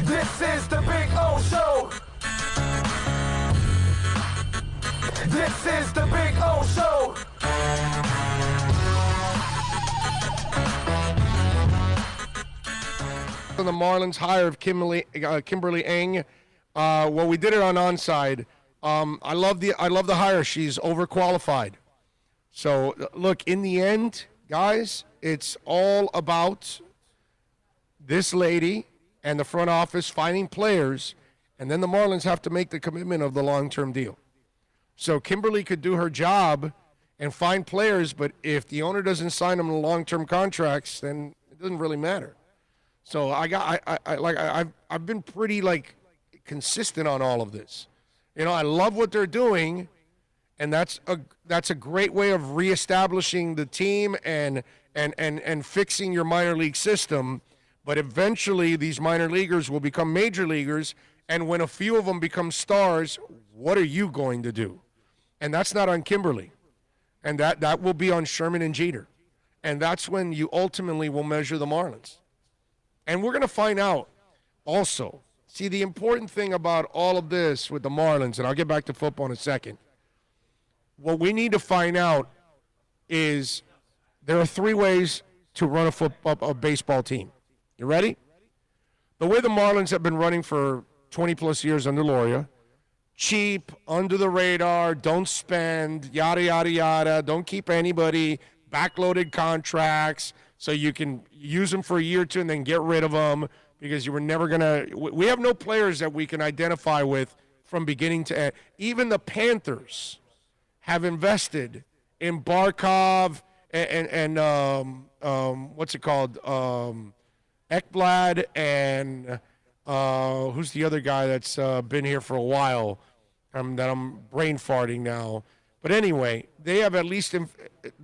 This is the Big O Show. This is the Big O Show. The Marlins hire of Kimberly Ng. Well, we did it on onside. I love the hire. She's overqualified. So look, in the end, guys, it's all about this lady and the front office finding players, and then the Marlins have to make the commitment of the long-term deal. So Kimberly could do her job and find players, but if the owner doesn't sign them to long-term contracts, then it doesn't really matter. So I've been pretty consistent on all of this. You know, I love what they're doing, and that's a great way of reestablishing the team and fixing your minor league system. But eventually, these minor leaguers will become major leaguers, and when a few of them become stars, what are you going to do? And that's not on Kimberly, and that will be on Sherman and Jeter, and that's when you ultimately will measure the Marlins. And we're going to find out also. See, the important thing about all of this with the Marlins, and I'll get back to football in a second, what we need to find out is there are three ways to run a baseball team. You ready? The way the Marlins have been running for 20-plus years under Loria, cheap, under the radar, don't spend, yada, yada, yada, don't keep anybody, backloaded contracts, so you can use them for a year or two and then get rid of them because you were never going to – we have no players that we can identify with from beginning to end. Even the Panthers have invested in Barkov and what's it called, Ekblad and who's the other guy that's been here for a while that I'm brain farting now. But anyway, they have at least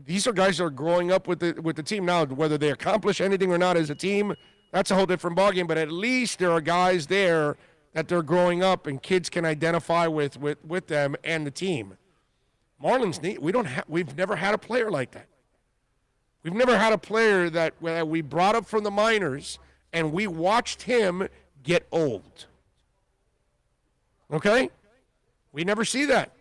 these are guys that are growing up with the team now. Whether they accomplish anything or not as a team, that's a whole different ballgame. But at least there are guys there that they're growing up, and kids can identify with them and the team. Marlins we've never had a player like that. We've never had a player that we brought up from the minors and we watched him get old. Okay? We never see that.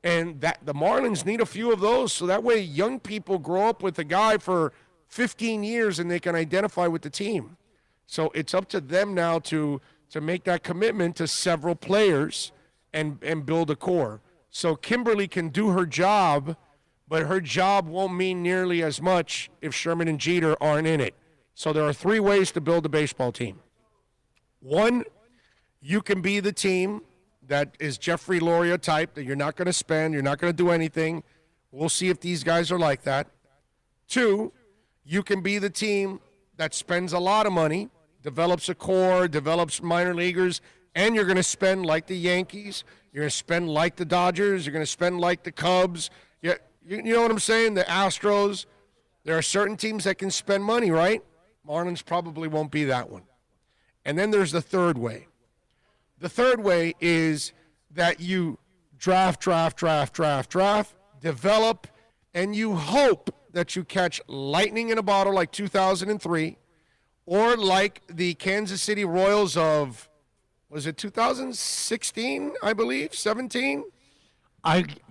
And that the Marlins need a few of those so that way young people grow up with a guy for 15 years and they can identify with the team. So it's up to them now to make that commitment to several players and build a core. So Kimberly can do her job, but her job won't mean nearly as much if Sherman and Jeter aren't in it. So there are three ways to build a baseball team. One, you can be the team that is Jeffrey Loria type, that you're not going to spend, you're not going to do anything. We'll see if these guys are like that. Two, you can be the team that spends a lot of money, develops a core, develops minor leaguers, and you're going to spend like the Yankees, you're going to spend like the Dodgers, you're going to spend like the Cubs. You know what I'm saying? The Astros. There are certain teams that can spend money, right? Marlins probably won't be that one. And then there's the third way. The third way is that you draft, develop, and you hope that you catch lightning in a bottle like 2003 or like the Kansas City Royals of, was it 2016, I believe, 17?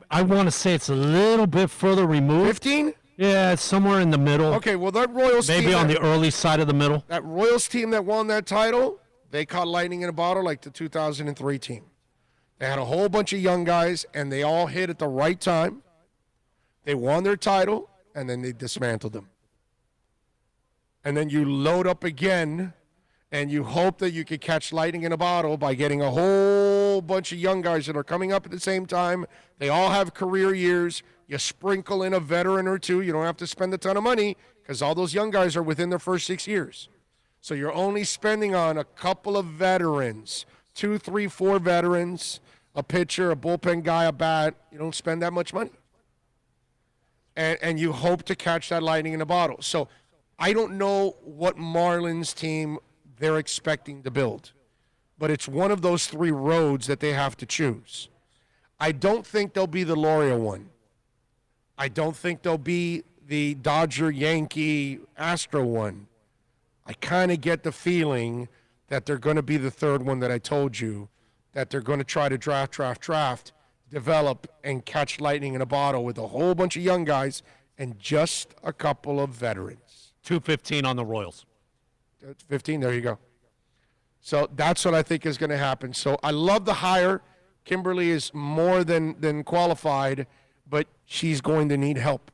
I want to say it's a little bit further removed. 15? Yeah, it's somewhere in the middle. Okay, well, that Royals team. Maybe on the early side of the middle. That Royals team that won that title, they caught lightning in a bottle like the 2003 team. They had a whole bunch of young guys, and they all hit at the right time. They won their title, and then they dismantled them. And then you load up again, and you hope that you could catch lightning in a bottle by getting a whole bunch of young guys that are coming up at the same time. They all have career years. You sprinkle in a veteran or two. You don't have to spend a ton of money because all those young guys are within their first 6 years. So you're only spending on a couple of veterans, 2, 3, 4 veterans, a pitcher, a bullpen guy, a bat. You don't spend that much money. And you hope to catch that lightning in a bottle. So I don't know what Marlins team they're expecting to build, but it's one of those three roads that they have to choose. I don't think they'll be the Loria one. I don't think they'll be the Dodger, Yankee, Astro one. I kind of get the feeling that they're going to be the third one that I told you, that they're going to try to draft, develop, and catch lightning in a bottle with a whole bunch of young guys and just a couple of veterans. 215 on the Royals. 15, there you go. So that's what I think is going to happen. So I love the hire. Kimberly is more than qualified, but she's going to need help.